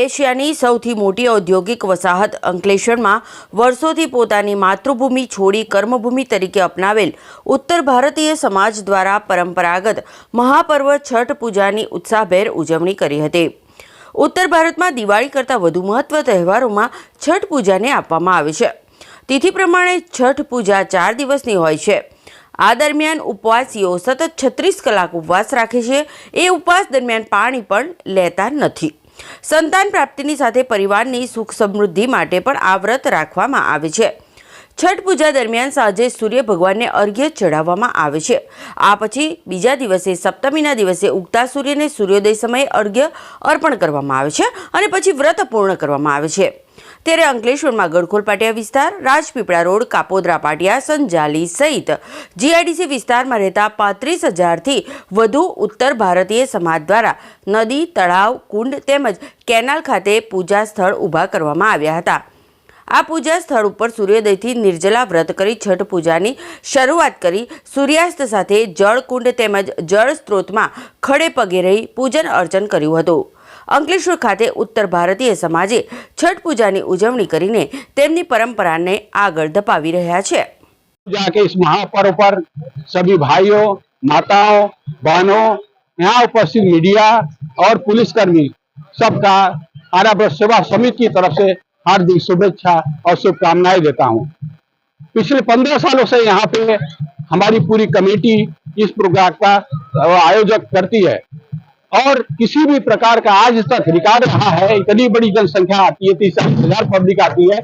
એશિયાની સૌથી મોટી ઔદ્યોગિક વસાહત અંકલેશ્વરમાં વર્ષોથી પોતાની માતૃભૂમિ છોડી કર્મભૂમિ તરીકે અપનાવેલ ઉત્તર ભારતીય સમાજ દ્વારા પરંપરાગત મહાપર્વ છઠ પૂજાની ઉત્સાહભેર ઉજવણી કરી હતી। ઉત્તર ભારતમાં દિવાળી કરતાં વધુ મહત્વ તહેવારોમાં છઠ પૂજાને આપવામાં આવે છે। તિથિ પ્રમાણે છઠ પૂજા 4 દિવસની હોય છે। આ દરમિયાન ઉપવાસીઓ સતત 36 કલાક ઉપવાસ રાખે છે। એ ઉપવાસ દરમિયાન પાણી પણ લેતા નથી। સંતાન પ્રાપ્તિની સાથે પરિવારની સુખ સમૃદ્ધિ માટે પણ આ વ્રત રાખવામાં આવે છે। છઠ પૂજા દરમિયાન સાંજે સૂર્ય ભગવાનને અર્ઘ્ય ચઢાવવામાં આવે છે। આ પછી બીજા દિવસે સપ્તમીના દિવસે ઉગતા સૂર્યને સૂર્યોદય સમયે અર્ઘ્ય અર્પણ કરવામાં આવે છે અને પછી વ્રત પૂર્ણ કરવામાં આવે છે। ત્યારે અંકલેશ્વરમાં ગડખોલ પાટિયા વિસ્તાર, રાજપીપળા રોડ, કાપોદ્રા પાટિયા, સંજાલી સહિત જીઆઈડીસી વિસ્તારમાં રહેતા 35,000થી વધુ ઉત્તર ભારતીય સમાજ દ્વારા નદી, તળાવ, કુંડ તેમજ કેનાલ ખાતે પૂજા સ્થળ ઊભા કરવામાં આવ્યા હતા। આ પૂજા સ્થળ ઉપર સૂર્યોદયથી નિર્જલા વ્રત કરી છઠ પૂજાની શરૂઆત કરી સૂર્યાસ્ત સાથે જળ કુંડ તેમજ જળ સ્ત્રોતમાં ખડે પગે રહી પૂજન અર્ચન કર્યું હતું। અંકલેશ્વર खाते उत्तर भारतीय समाजे छठ पूजानी उजवणी करीने तेमनी परंपराने आगळ धपावी रह्या छे। पूजा के इस महापर्व पर सभी भाइयों, माताओं, बहनों, यहाँ उपस्थित मीडिया और पुलिसकर्मी सबका आरा ब्रज सेवा समिति की तरफ से हार्दिक शुभेच्छा और शुभकामनाएं देता हूँ। पिछले 15 सालों से यहाँ पे हमारी पूरी कमेटी इस प्रोग्राम का आयोजन करती है और किसी भी प्रकार का आज तक रिकॉर्ड रहा है। इतनी बड़ी जनसंख्या आती है, 30,000 पब्लिक आती है,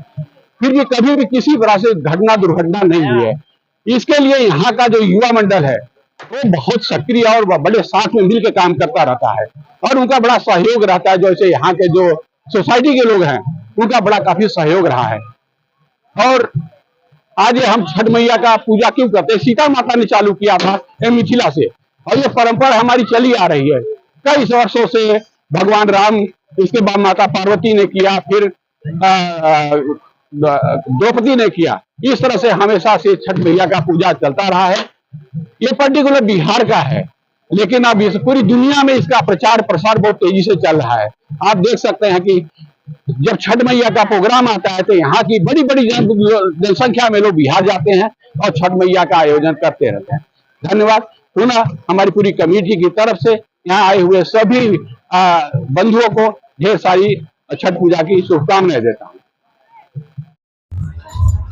फिर भी कभी भी किसी तरह से घटना दुर्घटना नहीं हुई है। इसके लिए यहाँ का जो युवा मंडल है वो बहुत सक्रिय और बड़े साथ में मिलकर काम करता रहता है और उनका बड़ा सहयोग रहता है। जैसे यहाँ के जो सोसाइटी के लोग हैं उनका बड़ा काफी सहयोग रहा है। और आज हम छठ मैया का पूजा क्यों करते हैं? सीता माता ने चालू किया था मिथिला से और ये परंपरा हमारी चली आ रही है कई वर्षों से। भगवान राम, इसके बाद माता पार्वती ने किया, फिर द्रौपदी ने किया। इस तरह से हमेशा से छठ मैया का पूजा चलता रहा है। ये पर्टिकुलर बिहार का है, लेकिन अब इस पूरी दुनिया में इसका प्रचार प्रसार बहुत तेजी से चल रहा है। आप देख सकते हैं कि जब छठ मैया का प्रोग्राम आता है तो यहाँ की बड़ी बड़ी जनसंख्या में लोग बिहार जाते हैं और छठ मैया का आयोजन करते रहते हैं। धन्यवाद। पुनः हमारी पूरी कमेटी की तरफ से यहाँ आए हुए सभी बंधुओं को ढेर सारी छठ पूजा की शुभकामनाएं देता हूँ।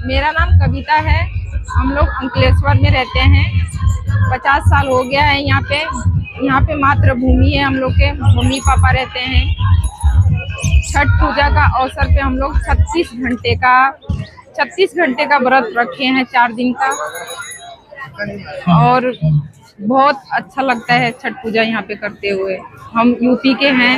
मेरा नाम कविता है। हम लोग अंकलेश्वर में रहते हैं। 50 साल हो गया है यहाँ पे मातृभूमि है। हम लोग के मम्मी पापा रहते हैं। छठ पूजा का अवसर पे हम लोग 36 घंटे का व्रत रखे हैं, 4 दिन का, और बहुत अच्छा लगता है छठ पूजा यहाँ पे करते हुए। हम यूपी के हैं।